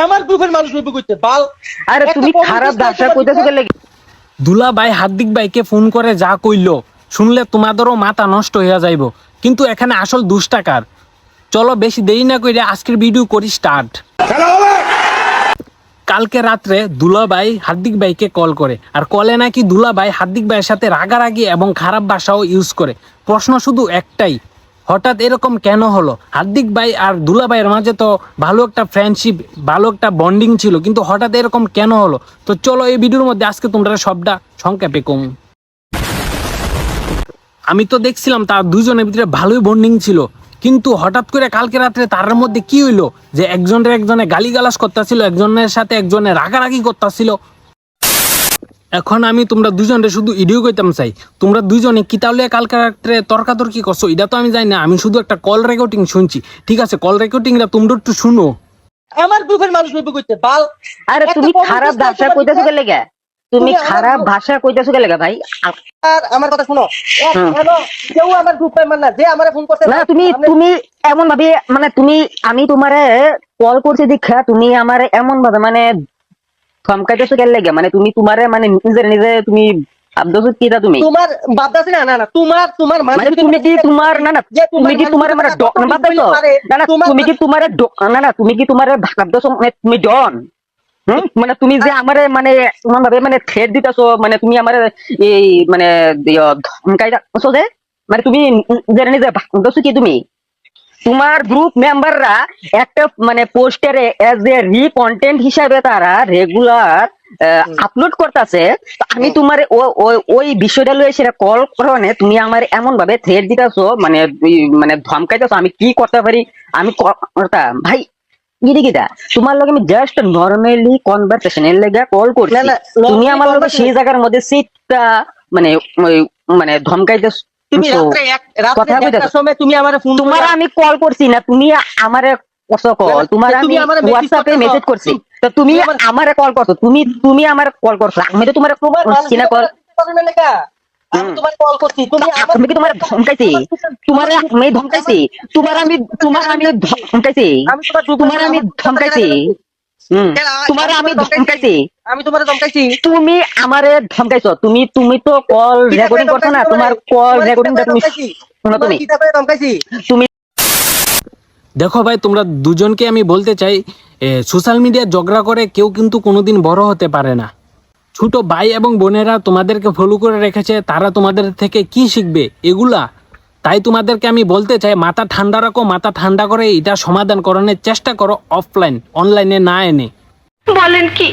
আমার গ্রুপের মানুষ হইব কইতে বাল। আরে তুমি খারাপ ভাষা কইতাছো কেন লাগি? দুলা ভাই হার্দিক ভাইকে ফোন করে যা কইলো শুনলে তোমাদেরও মাথা নষ্ট হইয়া যাইব, কিন্তু এখানে আসল দুষ্টাকার। চলো বেশি দেরি না কইরা আজকের ভিডিও করি স্টার্ট। কালকে রাত্রে দুলা ভাই হার্দিক ভাইকে কল করে, আর কলে নাকি দুলা ভাই হার্দিক ভাইয়ের সাথে রাগারাগি এবং খারাপ ভাষাও ইউজ করে। প্রশ্ন শুধু একটাই, হঠাৎ এরকম কেন হলো? হার্দিক ভাই আর দুলা ভাইয়ের মাঝে তো ভালো একটা ফ্রেন্ডশিপ, ভালো একটা বন্ডিং ছিল, কিন্তু হঠাৎ এরকম কেন হলো? তো চলো এই ভিডিওর মধ্যে আজকে তোমরা সবটা সংক্ষেপে কম। আমি তো দেখছিলাম তার দুজনের ভিতরে ভালোই বন্ডিং ছিল, কিন্তু হঠাৎ করে কালকে রাত্রে তার মধ্যে কি হইলো যে একজনে গালিগালাজ করতেছিল, একজনের সাথে একজনে রাগারাগি করতেছিল। এখন আমি তোমরা দুজনে শুধু ইডিও কইতাম চাই, তোমরা দুজনে কি তাহলে কালকে রাত্রে তর্কাতর্কি করছো এটা তো আমি জানি না, আমি শুধু একটা কল রেকর্ডিং শুনছি। ঠিক আছে, কল রেকর্ডিংটা তোমরা একটু শুনো। আমার গ্রুপের মানুষ হইব কইতে বাল। আরে তুমি খারাপ ভাষা কইতাছো কেন লাগি? তুমি খারাপ ভাষা কইতাছো কেন লাগি ভাই? আর আমার কথা শুনো, হ্যালো, কেউ আমার গ্রুপ মেম্বার না, যে আমারে ফোন করতে না তুমি এমন ভাবে মানে আমি তোমারে কল করছি দেখা তুমি আমারে এমন ভাবে মানে ধমকাইতেছো কেন লাগি? মানে তুমি তোমারে মানে নিজে তুমি ভাবতেছো কিটা তুমি? তোমার বাপদাসি না না না তোমার মানে তুমি কি তোমার না না তুমি কি তোমার মানে ডন ভাবতেছো? না না তুমি কি তোমারে না না তুমি কি তোমারে ভাবতেছো মানে তুমি ডন? মানে তুমি যে আমারে মানে তোমার ভাবে মানে থ্রেট দিতেছো, মানে তুমি আমারে এই মানে ধমকাইতেছো যে মানে তুমি নিজে ভাবতেছো কি তুমি? তোমার গ্রুপ মেম্বাররা একটা মানে পোস্টারে এজ এ কন্টেন্ট হিসাবে তারা রেগুলার আপলোড করতেছে। আমি তোমার ওই বিষয়টা লয়ে সেটা কল করনে তুমি আমার এমন ভাবে থ্রেট দিতেছো, মানে মানে ধমকাইতেছো। আমি কি করতে পারি? আমি ভাই গিরিগিটা তোমার লগে আমি জাস্ট নরমালি কনভারসেশনের লাগা কল করছি, তুমি আমার লগে সেই জায়গার মধ্যে সিটটা মানে মানে ধমকাইতেছো। তুমি রাত্রে একটার সময় তুমি আমারে ফোন তোমার আমি কল করছি না, তুমি আমারে করছো কল, তোমার আমি হোয়াটসঅ্যাপে মেসেজ করছি, তো তুমি আমারে কল করছো, তুমি আমারে কল করছো, আমি তো তোমার করছি না কল। আমি তোমার কল করছি, তুমি কি তোমার ধমকাইছি? তোমার আমি ধমকাইছি? তোমার আমি ধমকাইছি? তোমার আমি ধমকাইছি? তোমার আমি ধমকাইছি? আমি তোমারে ধমকাইছি? তুমি আমারে ধমকাইছো? তুমি তো কল রেকর্ডিং করছো না, তোমার কল রেকর্ডিংটা তুমি শোনো। তুমি ধমকাইছি? তুমি দেখো ভাই, তোমরা দুজনকে আমি বলতে চাই, সোশ্যাল মিডিয়া ঝগড়া করে কেউ কিন্তু কোনোদিন বড় হতে পারে না। ছোট ভাই এবং বোনেরা তোমাদেরকে ফলো করে রেখেছে, তারা তোমাদের থেকে কি শিখবে এগুলা? তাই তোমাদেরকে আমি বলতে চাই, মাথা ঠান্ডা রাখো, মাথা ঠান্ডা করে এটা সমাধান করানোর চেষ্টা করো, অফলাইন অনলাইনে না এনে। বলেন কি?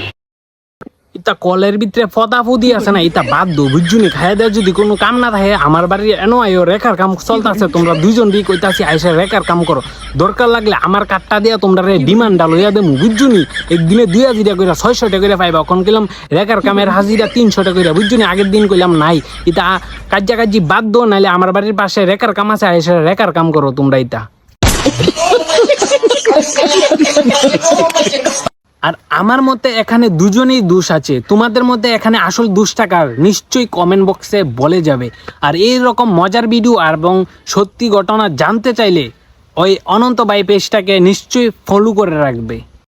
ইতা কলের ভিতরে ফদাফুদি আছে না, ইতা বাদ দো বুঝছুনি। খাইয়া দেওয়ার যদি কোনো কাম না থাকে, আমার বাড়ির এনো আইও রেখার কাম চলতেছে, তোমরা দুইজন দিক কইতাছি আইসা রেখার কাম করো। দরকার লাগলে আমার কাটটা দিয়া তোমরা ডিমান্ডটা লইয়া দেবো বুঝছুনি। একদিনে 2000 টাকা করে 600 টাকা করে পাইবা। এখন কইলাম রেখার কামের হাজিরা 300 টাকা করে বুঝছুনি। আগের দিন কইলাম নাই। ইতা কাজি বাদ দো, নাইলে আমার বাড়ির পাশে রেখার কাম আছে, আইসা রেখার কাম করো তোমরা ইতা। আর আমার মতে এখানে দুজনেই দোষ আছে। তোমাদের মধ্যে এখানে আসল দোষটা কার নিশ্চয়ই কমেন্ট বক্সে বলে যাবে। আর এই রকম মজার ভিডিও এবং সত্যি ঘটনা জানতে চাইলে ওই অনন্ত ভাই পেজটাকে নিশ্চয়ই ফলো করে রাখবে।